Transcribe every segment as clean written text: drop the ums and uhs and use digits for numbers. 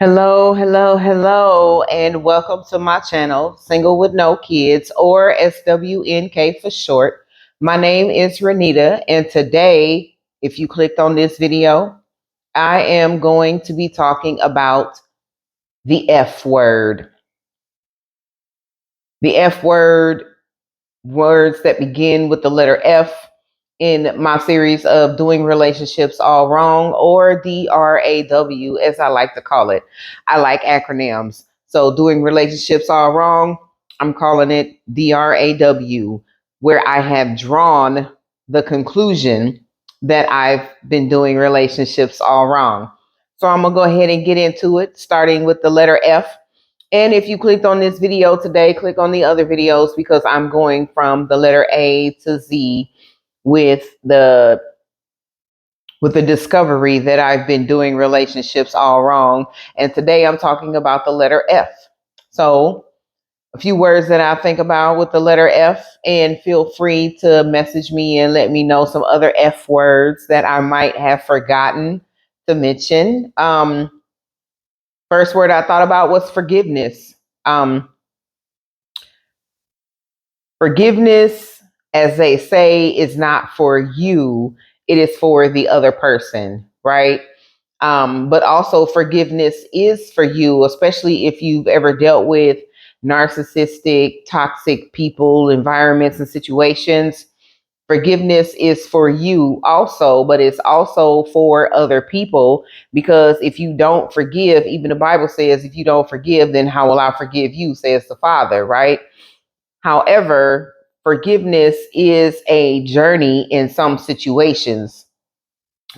Hello, hello, hello, and welcome to my channel, Single with No Kids, or SWNK for short. My name is Renita, and today, if you clicked on this video, I am going to be talking about the F word. The F word, words that begin with the letter F in my series of Doing Relationships All Wrong, or D.R.A.W, as I like to call it. I like acronyms. So, Doing Relationships All Wrong, I'm calling it D.R.A.W, where I have drawn the conclusion that I've been doing relationships all wrong. So, I'm going to go ahead and get into it, starting with the letter F. And if you clicked on this video today, click on the other videos because I'm going from the letter A to Z with the discovery that I've been doing relationships all wrong. And today I'm talking about the letter F. So a few words that I think about with the letter F, and feel free to message me and let me know some other F words that I might have forgotten to mention. First word I thought about was forgiveness. Forgiveness, as they say, is not for you, it is for the other person, right? But also, forgiveness is for you, especially if you've ever dealt with narcissistic, toxic people, environments, and situations. Forgiveness is for you also, but it's also for other people, because if you don't forgive, even the Bible says, if you don't forgive, then how will I forgive you, says the Father, right? However, forgiveness is a journey in some situations,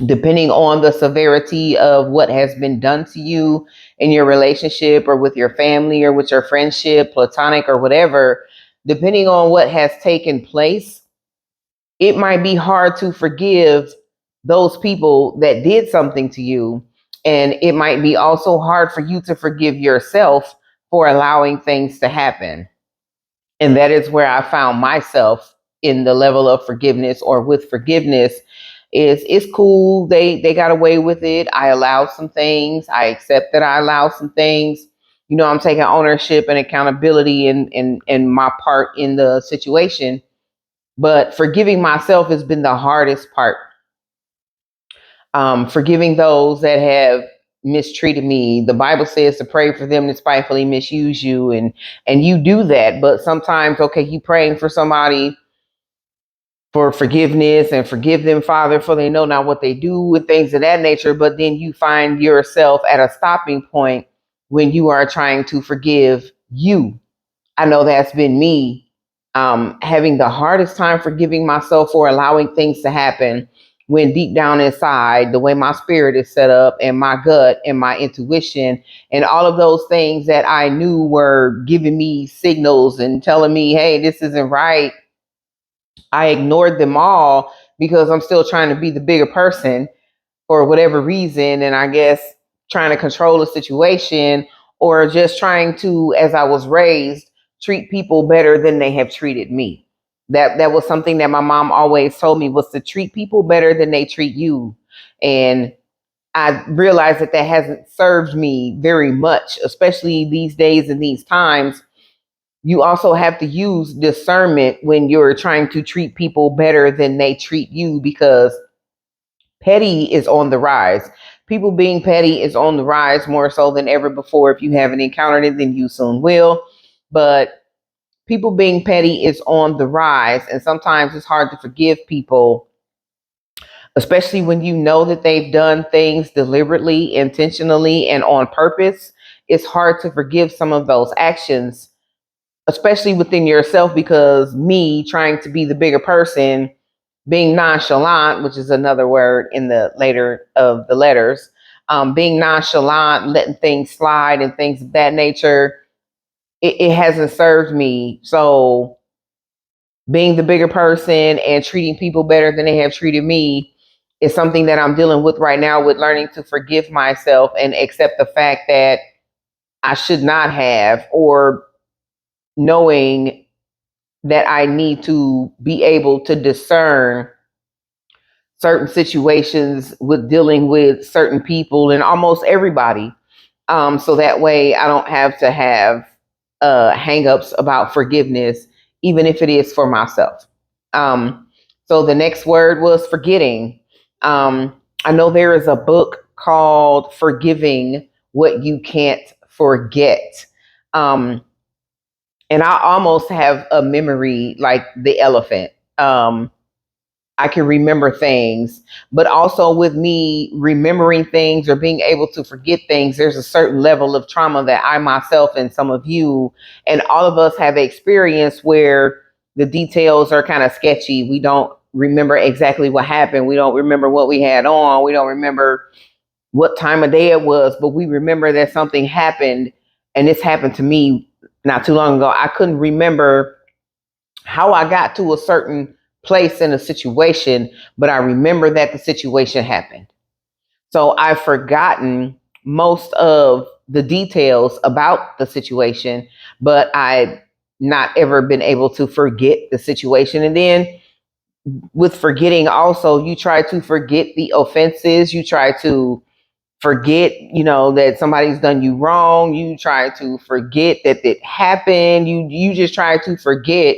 depending on the severity of what has been done to you in your relationship or with your family or with your friendship, platonic or whatever. Depending on what has taken place, it might be hard to forgive those people that did something to you. And it might be also hard for you to forgive yourself for allowing things to happen. And that is where I found myself in the level of forgiveness, or with forgiveness. Is it's cool, they got away with it, I allowed some things, I accept that I allowed some things. I'm taking ownership and accountability in my part in the situation. But forgiving myself has been the hardest part. Forgiving those that have mistreated me. The Bible says to pray for them that spitefully misuse you, and you do that. But sometimes, okay, you praying for somebody for forgiveness and forgive them, Father, for they know not what they do, and things of that nature. But then you find yourself at a stopping point when you are trying to forgive you. I know that's been me, having the hardest time forgiving myself for allowing things to happen, when deep down inside, the way my spirit is set up, and my gut and my intuition and all of those things that I knew were giving me signals and telling me, hey, this isn't right, I ignored them all because I'm still trying to be the bigger person for whatever reason. And I guess trying to control the situation, or just trying to, as I was raised, treat people better than they have treated me. That was something that my mom always told me, was to treat people better than they treat you. And I realized that that hasn't served me very much, especially these days and these times. You also have to use discernment when you're trying to treat people better than they treat you, because petty is on the rise. People being petty is on the rise more so than ever before. If you haven't encountered it, then you soon will. But people being petty is on the rise. And sometimes it's hard to forgive people, especially when you know that they've done things deliberately, intentionally, and on purpose. It's hard to forgive some of those actions, especially within yourself, because me trying to be the bigger person, being nonchalant, which is another word in the later of the letters, being nonchalant, letting things slide and things of that nature, it hasn't served me. So being the bigger person and treating people better than they have treated me is something that I'm dealing with right now, with learning to forgive myself and accept the fact that I should not have, or knowing that I need to be able to discern certain situations with dealing with certain people and almost everybody. So that way I don't have to have hang-ups about forgiveness, even if it is for myself. So the next word was forgetting. I know there is a book called Forgiving What You Can't Forget. Um, and I almost have a memory like the elephant. I can remember things, but also with me remembering things or being able to forget things, there's a certain level of trauma that I myself and some of you and all of us have experienced where the details are kind of sketchy. We don't remember exactly what happened. We don't remember what we had on. We don't remember what time of day it was, but we remember that something happened. And this happened to me not too long ago. I couldn't remember how I got to a certain place in a situation, but I remember that the situation happened. So I've forgotten most of the details about the situation, but I've not ever been able to forget the situation. And then with forgetting, also, you try to forget the offenses, you try to forget, that somebody's done you wrong, you try to forget that it happened, you just try to forget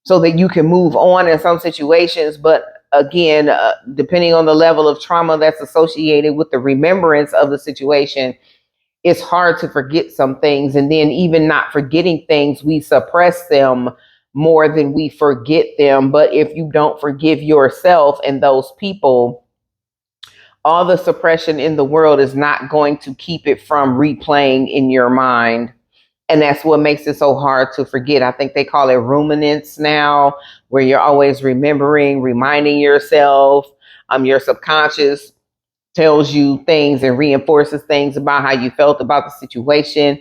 so that you can move on in some situations. But again, depending on the level of trauma that's associated with the remembrance of the situation, it's hard to forget some things. And then, even not forgetting things, we suppress them more than we forget them. But if you don't forgive yourself and those people, all the suppression in the world is not going to keep it from replaying in your mind. And that's what makes it so hard to forget. I think they call it ruminants now, where you're always remembering, reminding yourself. Your subconscious tells you things and reinforces things about how you felt about the situation.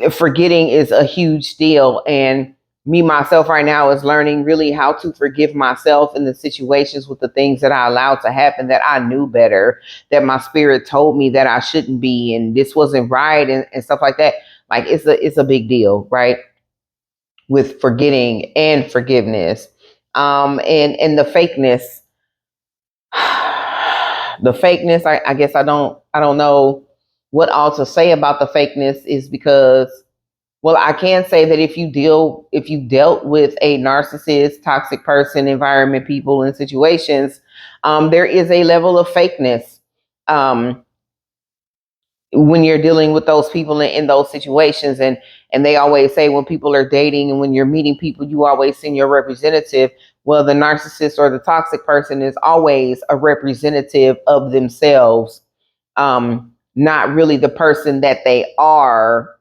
Forgetting is a huge deal. And me, myself, right now is learning really how to forgive myself in the situations with the things that I allowed to happen that I knew better, that my spirit told me that I shouldn't be, and this wasn't right, and stuff like that. Like it's a big deal, right? With forgetting and forgiveness. And the fakeness. The fakeness, I guess I don't know what all to say about the fakeness, is because, well, I can say that if you dealt with a narcissist, toxic person, environment, people, and situations, there is a level of fakeness. Um, when you're dealing with those people in those situations, and they always say when people are dating and when you're meeting people, you always send your representative. Well, the narcissist or the toxic person is always a representative of themselves, not really the person that they are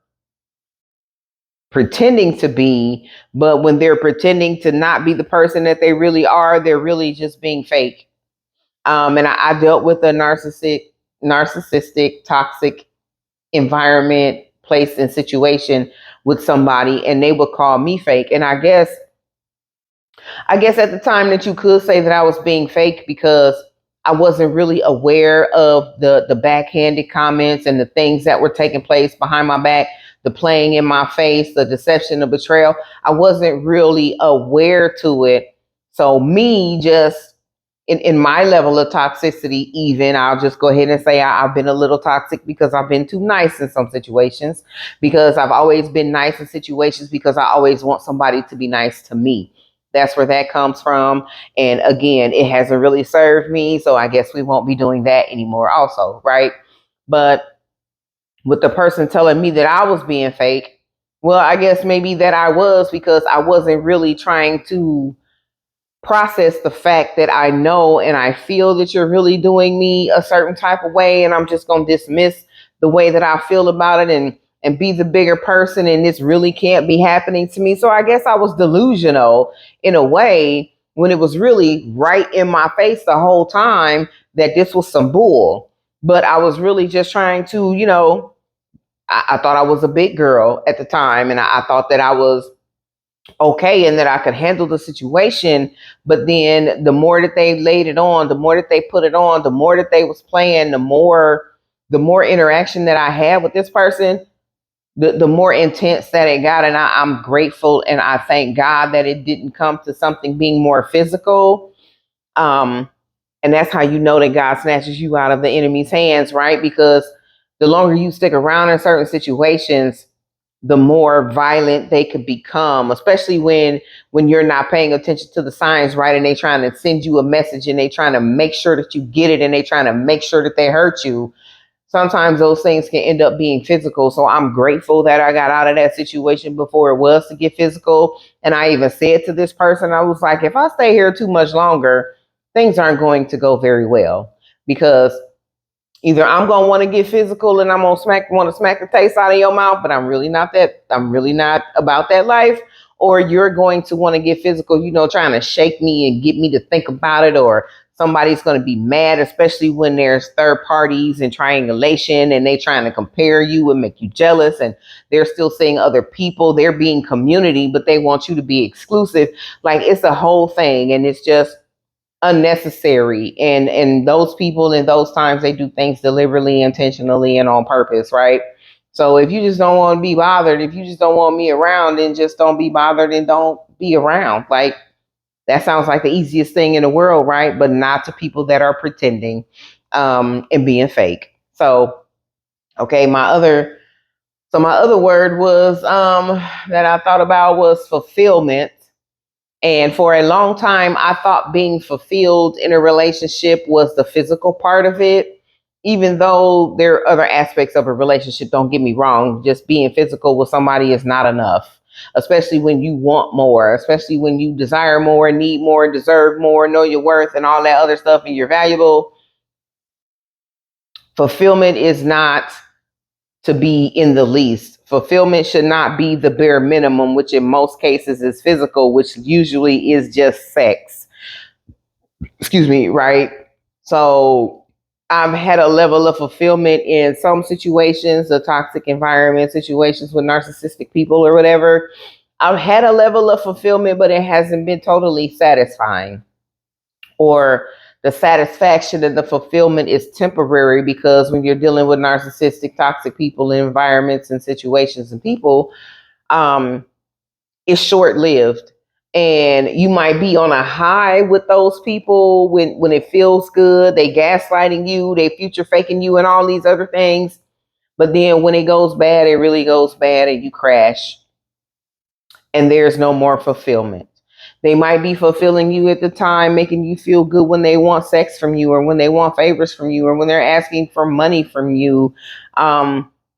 pretending to be. But when they're pretending to not be the person that they really are, they're really just being fake. And I dealt with a narcissistic, toxic environment, place, and situation with somebody, and they would call me fake. And I guess at the time that you could say that I was being fake, because I wasn't really aware of the backhanded comments and the things that were taking place behind my back, the playing in my face, the deception, the betrayal. I wasn't really aware to it. So me, just in my level of toxicity, even, I'll just go ahead and say I've been a little toxic because I've been too nice in some situations, because I've always been nice in situations because I always want somebody to be nice to me. That's where that comes from. And again, it hasn't really served me. So I guess we won't be doing that anymore, also, right? But with the person telling me that I was being fake, well, I guess maybe that I was, because I wasn't really trying to process the fact that I know and I feel that you're really doing me a certain type of way, and I'm just going to dismiss the way that I feel about it, and be the bigger person, and this really can't be happening to me. So I guess I was delusional in a way, when it was really right in my face the whole time that this was some bull. But I was really just trying to, I thought I was a big girl at the time, and I thought that I was okay and that I could handle the situation. But then the more that they laid it on, the more that they put it on, the more that they was playing, the more interaction that I had with this person, the more intense that it got. And I'm grateful and I thank God that it didn't come to something being more physical. Um, and that's how you know that God snatches you out of the enemy's hands, right? Because the longer you stick around in certain situations, the more violent they could become, especially when you're not paying attention to the signs, right? And they trying to send you a message and they trying to make sure that you get it and they trying to make sure that they hurt you. Sometimes those things can end up being physical. So I'm grateful that I got out of that situation before it was to get physical. And I even said to this person, I was like, if I stay here too much longer, things aren't going to go very well, because either I'm gonna want to get physical and I'm gonna want to smack the taste out of your mouth, but I'm really not about that life. Or you're going to want to get physical, trying to shake me and get me to think about it, or somebody's going to be mad, especially when there's third parties and triangulation and they trying to compare you and make you jealous, and they're still seeing other people. They're being community, but they want you to be exclusive. Like, it's a whole thing, and it's just unnecessary. And those people in those times, they do things deliberately, intentionally, and on purpose, right? So if you just don't want to be bothered, if you just don't want me around, then just don't be bothered and don't be around. Like, that sounds like the easiest thing in the world, right? But not to people that are pretending and being fake. So okay, my other word was that I thought about was fulfillment. And for a long time, I thought being fulfilled in a relationship was the physical part of it, even though there are other aspects of a relationship. Don't get me wrong, just being physical with somebody is not enough, especially when you want more, especially when you desire more, need more, deserve more, know your worth, and all that other stuff, and you're valuable. Fulfillment is not to be in the least. Fulfillment should not be the bare minimum, which in most cases is physical, which usually is just sex. Excuse me, right? So I've had a level of fulfillment in some situations, the toxic environment, situations with narcissistic people or whatever. I've had a level of fulfillment, but it hasn't been totally satisfying. Or the satisfaction and the fulfillment is temporary, because when you're dealing with narcissistic, toxic people, environments, and situations and people, um, it's short lived. And you might be on a high with those people when it feels good. They gaslighting you, they future faking you, and all these other things. But then when it goes bad, it really goes bad, and you crash, and there's no more fulfillment. They might be fulfilling you at the time, making you feel good when they want sex from you, or when they want favors from you, or when they're asking for money from you.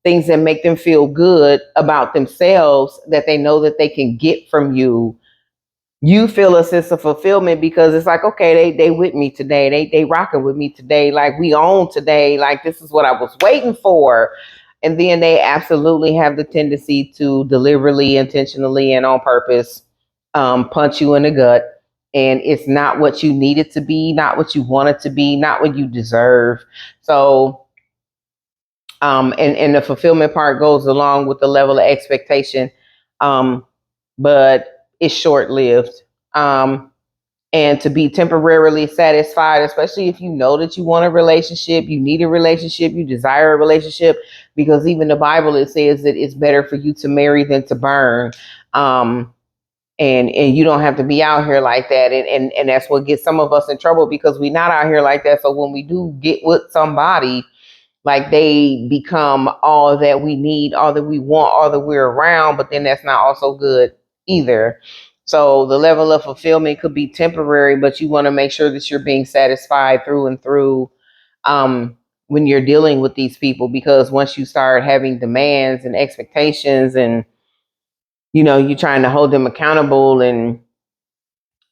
Things that make them feel good about themselves that they know that they can get from you. You feel a sense of fulfillment because it's like, okay, they with me today. They rocking with me today. Like, we own today. Like, this is what I was waiting for. And then they absolutely have the tendency to deliberately, intentionally, and on purpose punch you in the gut. And it's not what you need it to be, not what you want it to be, not what you deserve. So, and the fulfillment part goes along with the level of expectation, but it's short lived. Um, and to be temporarily satisfied, especially if you know that you want a relationship, you need a relationship, you desire a relationship, because even the Bible, it says that it's better for you to marry than to burn. Um, and you don't have to be out here like that. And that's what gets some of us in trouble, because we're not out here like that. So when we do get with somebody, like, they become all that we need, all that we want, all that we're around, but then that's not also good either. So the level of fulfillment could be temporary, but you want to make sure that you're being satisfied through and through, when you're dealing with these people, because once you start having demands and expectations, and you're trying to hold them accountable, and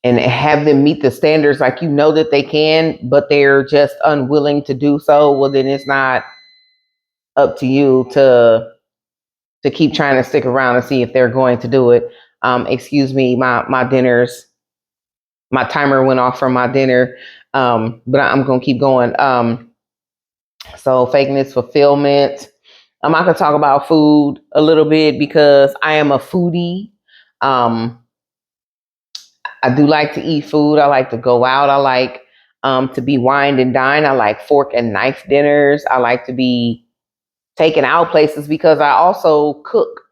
have them meet the standards, like, that they can, but they're just unwilling to do so, well, then it's not up to you to keep trying to stick around and see if they're going to do it. Excuse me, my timer went off from my dinner, but I'm gonna keep going. So fakeness, fulfillment. I could talk about food a little bit, because I am a foodie. Um, I do like to eat food. I like to go out. I like to be wined and dined. I like fork and knife dinners. I like to be taken out places, because I also cook.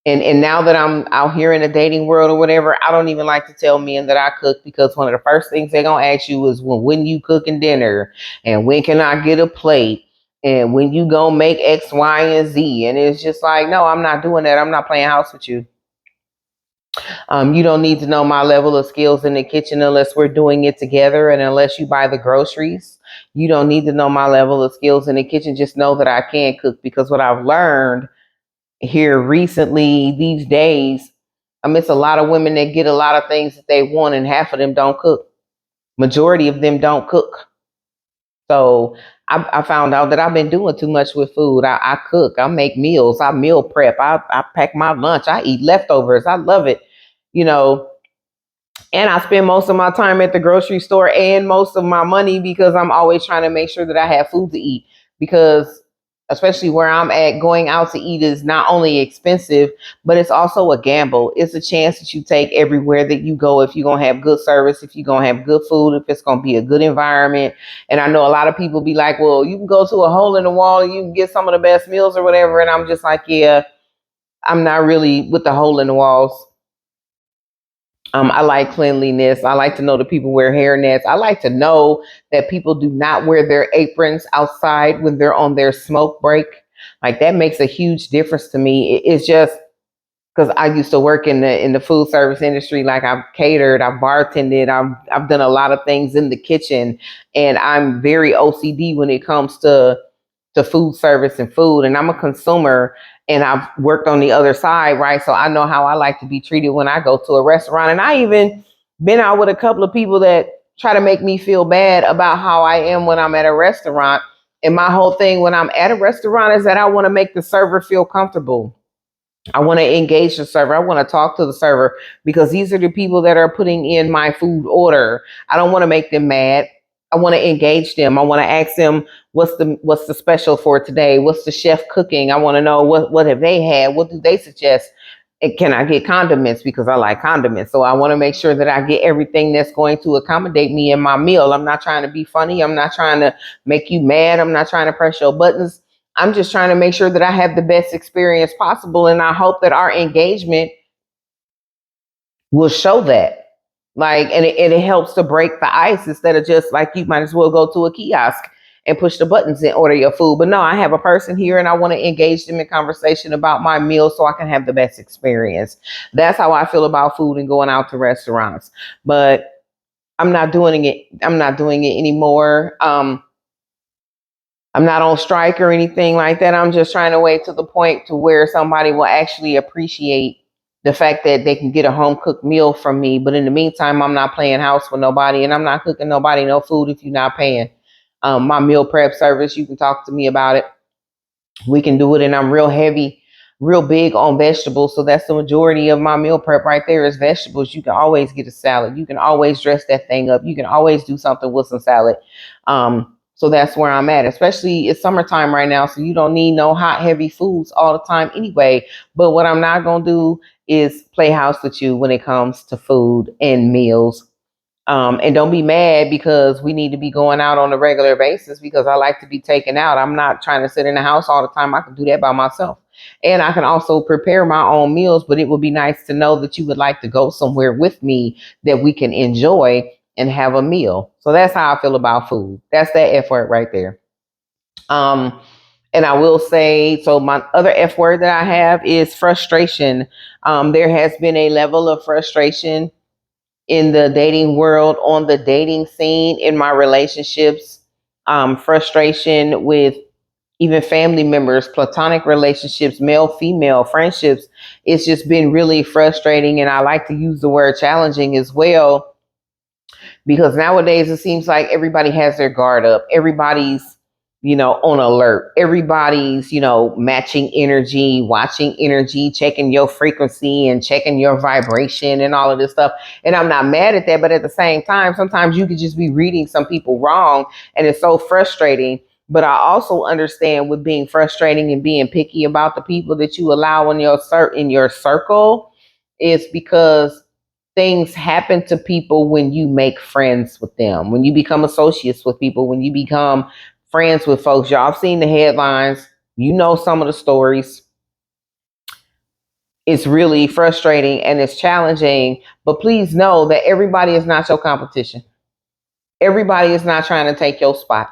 And now that I'm out here in the dating world or whatever, I don't even like to tell men that I cook, because one of the first things they're gonna ask you is, when you cooking dinner, and when can I get a plate, And when you go make X, Y, and Z, and it's just like, no, I'm not doing that. I'm not playing house with you. You don't need to know my level of skills in the kitchen unless we're doing it together and unless you buy the groceries. You don't need to know my level of skills in the kitchen. Just know that I can cook, because what I've learned here recently these days, I miss a lot of women that get a lot of things that they want and half of them don't cook. Majority of them don't cook. So I found out that I've been doing too much with food. I cook, I make meals, I meal prep, I pack my lunch, I eat leftovers. I love it. You know, and I spend most of my time at the grocery store and most of my money because I'm always trying to make sure that I have food to eat. Because especially where I'm at, going out to eat is not only expensive, but it's also a gamble. It's a chance that you take everywhere that you go, if you're going to have good service, if you're going to have good food, if it's going to be a good environment. And I know a lot of people be like, well, you can go to a hole in the wall and you can get some of the best meals or whatever. And I'm just like, yeah, I'm not really with the hole in the walls. I like cleanliness. I like to know that people wear hair nets. I like to know that people do not wear their aprons outside when they're on their smoke break. Like, that makes a huge difference to me. It's just because I used to work in the food service industry. Like, I've catered, I've bartended, I've done a lot of things in the kitchen, and I'm very OCD when it comes to food service and food. And I'm a consumer, and I've worked on the other side, right? So I know how I like to be treated when I go to a restaurant. And I even been out with a couple of people that try to make me feel bad about how I am when I'm at a restaurant. And my whole thing when I'm at a restaurant is that I want to make the server feel comfortable. I want to engage the server. I want to talk to the server, because these are the people that are putting in my food order. I don't want to make them mad. I want to engage them. I want to ask them what's the special for today? What's the chef cooking? I want to know what have they had? What do they suggest? And can I get condiments, because I like condiments? So I want to make sure that I get everything that's going to accommodate me in my meal. I'm not trying to be funny. I'm not trying to make you mad. I'm not trying to press your buttons. I'm just trying to make sure that I have the best experience possible. And I hope that our engagement will show that. Like, and it helps to break the ice, instead of just like, you might as well go to a kiosk and push the buttons and order your food. But no, I have a person here and I want to engage them in conversation about my meal so I can have the best experience. That's how I feel about food and going out to restaurants. But I'm not doing it. I'm not doing it anymore. I'm not on strike or anything like that. I'm just trying to wait to the point to where somebody will actually appreciate the fact that they can get a home cooked meal from me. But in the meantime, I'm not playing house with nobody, and I'm not cooking nobody no food if you're not paying. My meal prep service, you can talk to me about it. We can do it, and I'm real heavy, real big on vegetables. So that's the majority of my meal prep right there is vegetables. You can always get a salad. You can always dress that thing up. You can always do something with some salad. So that's where I'm at, especially it's summertime right now. So you don't need no hot, heavy foods all the time anyway. But what I'm not going to do is play house with you when it comes to food and meals. And don't be mad because we need to be going out on a regular basis, because I like to be taken out. I'm not trying to sit in the house all the time. I can do that by myself. And I can also prepare my own meals, but it would be nice to know that you would like to go somewhere with me that we can enjoy and have a meal. So that's how I feel about food. That's that F word right there. Um, and I will say, so my other F word that I have is frustration. There has been a level of frustration in the dating world, on the dating scene, in my relationships, frustration with even family members, platonic relationships, male, female friendships. It's just been really frustrating. And I like to use the word challenging as well, because nowadays it seems like everybody has their guard up. Everybody's, on alert. Everybody's, matching energy, watching energy, checking your frequency and checking your vibration and all of this stuff. And I'm not mad at that, but at the same time, sometimes you could just be reading some people wrong, and it's so frustrating. But I also understand with being frustrating and being picky about the people that you allow in your circle is because things happen to people when you make friends with them, when you become associates with people, when you become friends with folks. Y'all have seen the headlines, some of the stories. It's really frustrating and it's challenging, but please know that everybody is not your competition. Everybody is not trying to take your spot.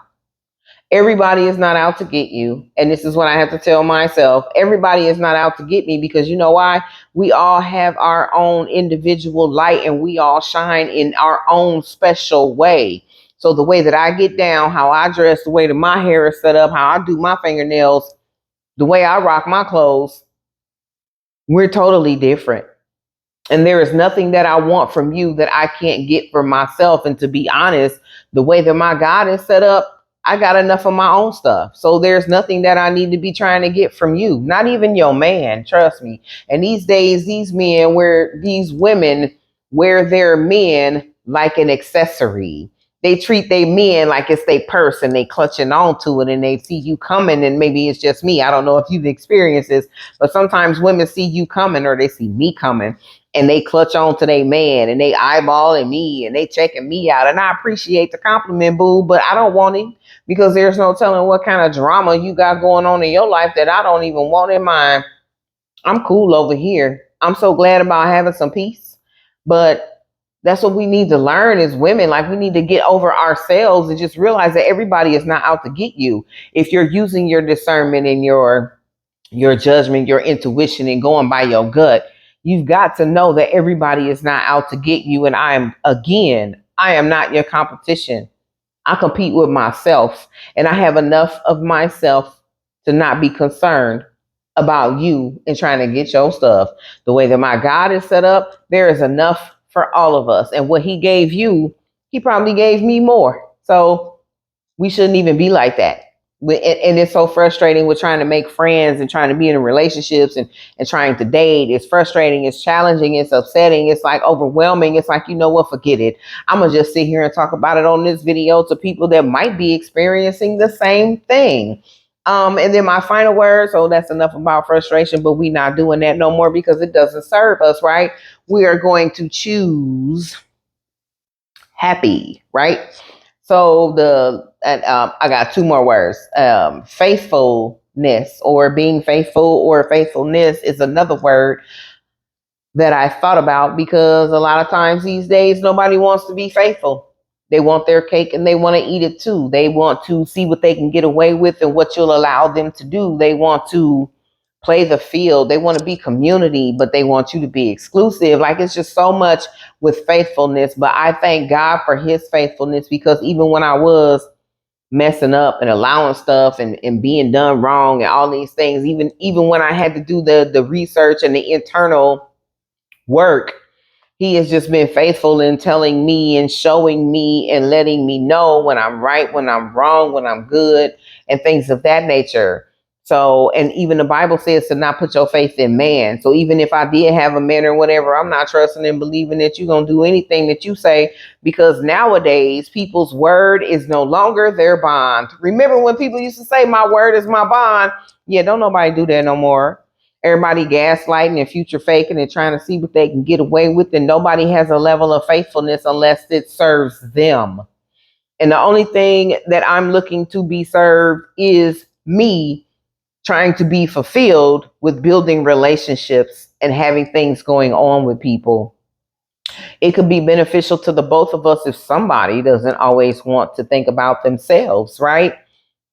Everybody is not out to get you. And this is what I have to tell myself. Everybody is not out to get me, because you know why? We all have our own individual light, and we all shine in our own special way. So the way that I get down, how I dress, the way that my hair is set up, how I do my fingernails, the way I rock my clothes, we're totally different. And there is nothing that I want from you that I can't get for myself. And to be honest, the way that my God is set up, I got enough of my own stuff. So there's nothing that I need to be trying to get from you, not even your man, trust me. And these days, these women wear their men like an accessory. They treat their men like it's their purse, and they clutching onto it, and they see you coming. And maybe it's just me. I don't know if you've experienced this, but sometimes women see you coming, or they see me coming, and they clutch on to their man, and they eyeballing me, and they checking me out. And I appreciate the compliment, boo, but I don't want him, because there's no telling what kind of drama you got going on in your life that I don't even want in mine. I'm cool over here. I'm so glad about having some peace. But that's what we need to learn as women. Like, we need to get over ourselves and just realize that everybody is not out to get you. If you're using your discernment and your judgment, your intuition, and going by your gut, you've got to know that everybody is not out to get you. And I am not your competition. I compete with myself, and I have enough of myself to not be concerned about you and trying to get your stuff. The way that my God is set up, there is enough for all of us. And what he gave you, he probably gave me more. So we shouldn't even be like that. And it's so frustrating with trying to make friends and trying to be in relationships, and trying to date. It's frustrating, it's challenging, it's upsetting, it's like overwhelming. It's like, you know what, forget it. I'm going to just sit here and talk about it on this video to people that might be experiencing the same thing. And then my final word, so that's enough about frustration, but we not doing that no more, because it doesn't serve us, right? We are going to choose happy, right? So I got two more words. Faithfulness, or being faithful, or faithfulness is another word that I thought about, because a lot of times these days nobody wants to be faithful. They want their cake and they want to eat it too. They want to see what they can get away with and what you'll allow them to do. They want to play the field. They want to be community, but they want you to be exclusive. Like, it's just so much with faithfulness. But I thank God for his faithfulness, because even when I was messing up and allowing stuff, and being done wrong and all these things, even when I had to do the research and the internal work, he has just been faithful in telling me and showing me and letting me know when I'm right, when I'm wrong, when I'm good, and things of that nature. So, and even the Bible says to not put your faith in man. So even if I did have a man or whatever, I'm not trusting and believing that you're going to do anything that you say, because nowadays people's word is no longer their bond. Remember when people used to say, my word is my bond? Yeah, don't nobody do that no more. Everybody gaslighting and future faking and trying to see what they can get away with. And nobody has a level of faithfulness unless it serves them. And the only thing that I'm looking to be served is me trying to be fulfilled with building relationships and having things going on with people. It could be beneficial to the both of us if somebody doesn't always want to think about themselves, right?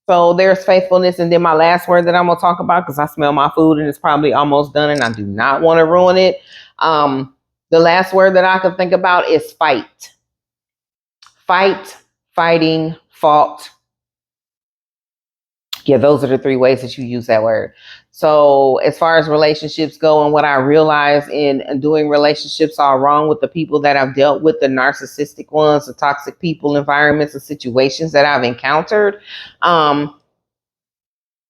So there's faithfulness. And then my last word that I'm going to talk about, because I smell my food and it's probably almost done and I do not want to ruin it. The last word that I can think about is fight. Fight, fighting, fought. Yeah, those are the three ways that you use that word. So as far as relationships go, and what I realize in doing relationships all wrong with the people that I've dealt with, the narcissistic ones, the toxic people, environments, and situations that I've encountered, and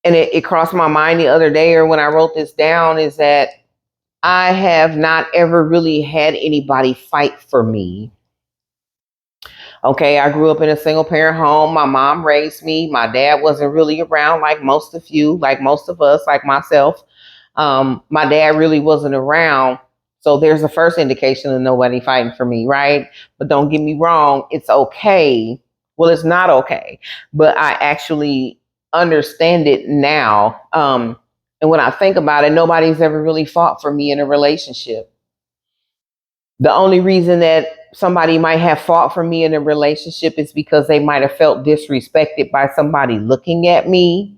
it crossed my mind the other day, or when I wrote this down, is that I have not ever really had anybody fight for me. Okay, I grew up in a single parent home. My mom raised me. My dad wasn't really around, like most of you, like most of us, like myself. My dad really wasn't around. So there's the first indication of nobody fighting for me, right? But don't get me wrong, it's okay. Well, it's not okay, but I actually understand it now. And when I think about it, nobody's ever really fought for me in a relationship. The only reason that somebody might have fought for me in a relationship is because they might have felt disrespected by somebody looking at me,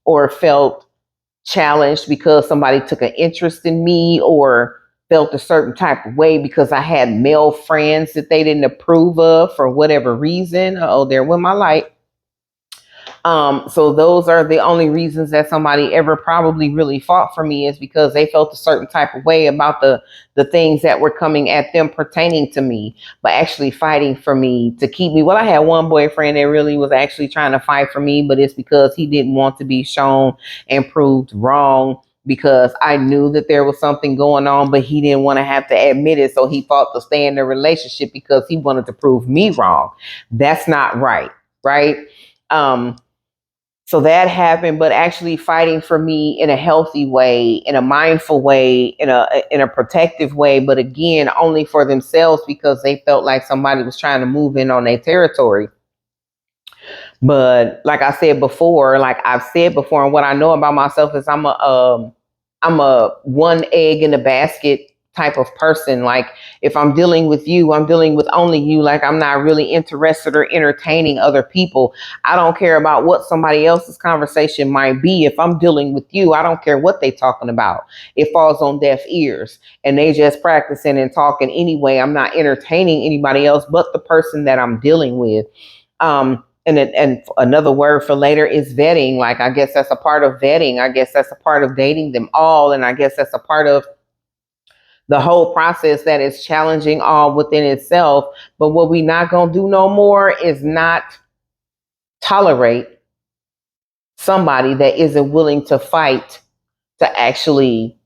or felt challenged because somebody took an interest in me, or felt a certain type of way because I had male friends that they didn't approve of for whatever reason. Oh, there went my light. So those are the only reasons that somebody ever probably really fought for me, is because they felt a certain type of way about the things that were coming at them pertaining to me, but actually fighting for me to keep me. Well, I had one boyfriend that really was actually trying to fight for me, but it's because he didn't want to be shown and proved wrong, because I knew that there was something going on, but he didn't want to have to admit it. So he fought to stay in the relationship because he wanted to prove me wrong. That's not right. Right. Um, so that happened, but actually fighting for me in a healthy way, in a mindful way, in a protective way, but again, only for themselves, because they felt like somebody was trying to move in on their territory. But like I said before, like I've said before, and what I know about myself is I'm a one egg in a basket type of person. Like if I'm dealing with you, I'm dealing with only you. Like I'm not really interested or entertaining other people. I don't care about what somebody else's conversation might be. If I'm dealing with you, I don't care what they talking about. It falls on deaf ears, and they just practicing and talking anyway. I'm not entertaining anybody else but the person that I'm dealing with. And another word for later is vetting. Like, I guess that's a part of vetting. I guess that's a part of dating them all. And I guess that's a part of the whole process that is challenging all within itself. But what we not going to do no more is not tolerate somebody that isn't willing to fight to actually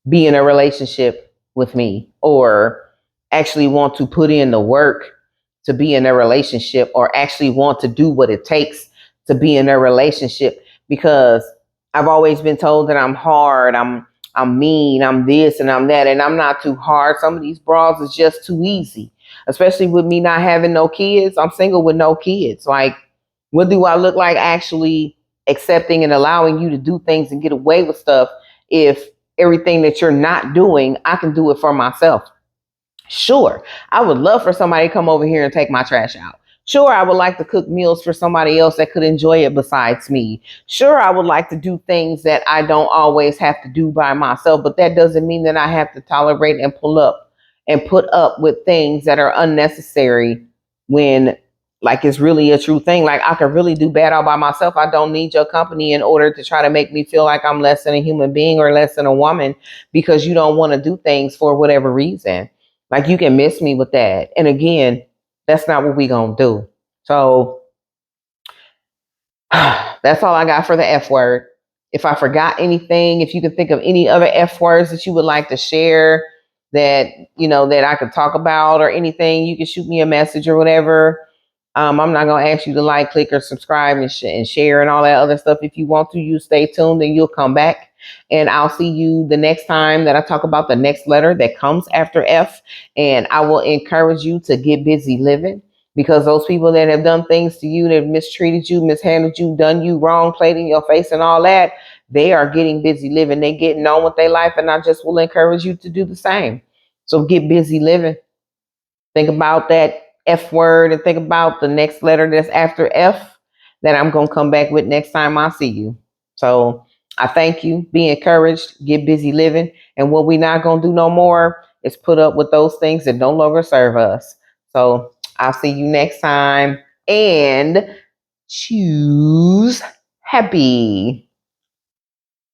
be in a relationship with me, or actually want to put in the work to be in a relationship, or actually want to do what it takes to be in a relationship. Because I've always been told that I'm hard, I'm mean, I'm this and I'm that, and I'm not too hard. Some of these bras is just too easy, especially with me not having no kids. I'm single with no kids. Like, what do I look like actually accepting and allowing you to do things and get away with stuff, if everything that you're not doing, I can do it for myself? Sure, I would love for somebody to come over here and take my trash out. Sure, I would like to cook meals for somebody else that could enjoy it besides me. Sure, I would like to do things that I don't always have to do by myself, but that doesn't mean that I have to tolerate and pull up and put up with things that are unnecessary, when like it's really a true thing. Like I can really do bad all by myself. I don't need your company in order to try to make me feel like I'm less than a human being or less than a woman, because you don't want to do things for whatever reason. Like you can miss me with that. And again, that's not what we gonna do. So that's all I got for the F word. If I forgot anything, if you can think of any other F words that you would like to share, that that I could talk about, or anything, you can shoot me a message or whatever. I'm not gonna ask you to like, click, or subscribe, and share and all that other stuff. If you want to, you stay tuned and you'll come back. And I'll see you the next time that I talk about the next letter that comes after F. And I will encourage you to get busy living, because those people that have done things to you, that have mistreated you, mishandled you, done you wrong, played in your face and all that, they are getting busy living. They getting on with their life, and I just will encourage you to do the same. So get busy living. Think about that F word, and think about the next letter that's after F that I'm going to come back with next time I see you. So I thank you. Be encouraged. Get busy living. And what we not going to do no more is put up with those things that no longer serve us. So I'll see you next time, and choose happy.